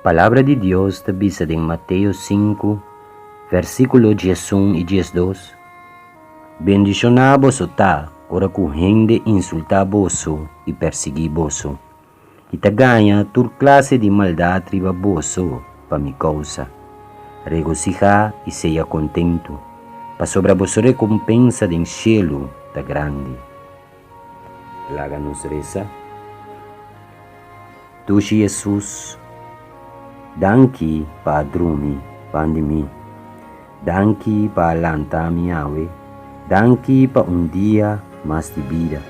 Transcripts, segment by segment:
Palavra de Deus está vista em Mateus 5, versículo 11 e 12. Bendicionado está, ora que gente insulta vosso e perseguir vosso, e te ganha toda classe de maldade riba vosso, para minha causa. Regocijar e seja contento, para sobre a vossa recompensa de cielo tá grande. Laga-nos reza. Tu, Jesus, danki para drumi pandemi, danki para lanta miawe, danki para dia mais de vida.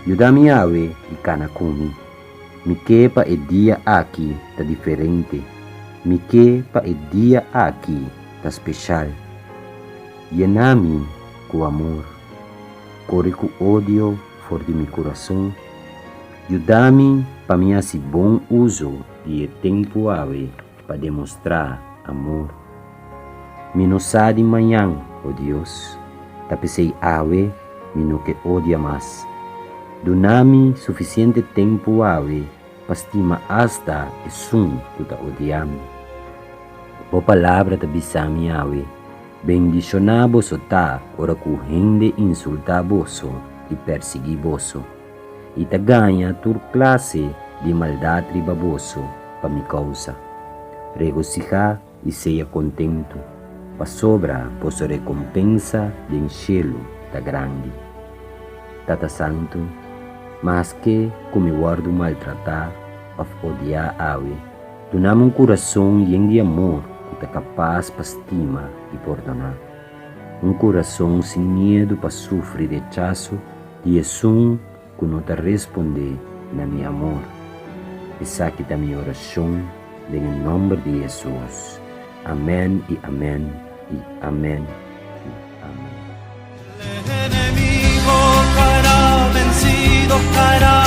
Yuda miawe e kanakumi, mike pa e dia aqui tá diferente, mike pa e dia aqui tá especial. Llenami com amor, corre com ódio for de meu coração. Ayúdame para mim a bom uso de tempo ave para demonstrar amor. Minosa de manhã, oh Deus, tapesei ave, mino que odia mais. Donami suficiente tempo ave para estima hasta e sum que ta odiami. O palavra ta bisami ave, bendicionado sota ora ku gente insulta vosso e perseguir vosso. E te ganha toda classe de maldade riba vosso para minha causa. Regocijar e seja contento, para sobra vossa recompensa de cielo tá grande. Tata Santo, mas que como guardo maltratar, of odiar ave, donamos coração lleno de amor que tá capaz para estima e perdonar. Coração sem medo para sofrer rechazo de Jesus que não te responde na meu amor. Essa aqui é a minha oração, em nome de Jesus. Amém e amém e amém e amém. El enemigo caerá vencido, caerá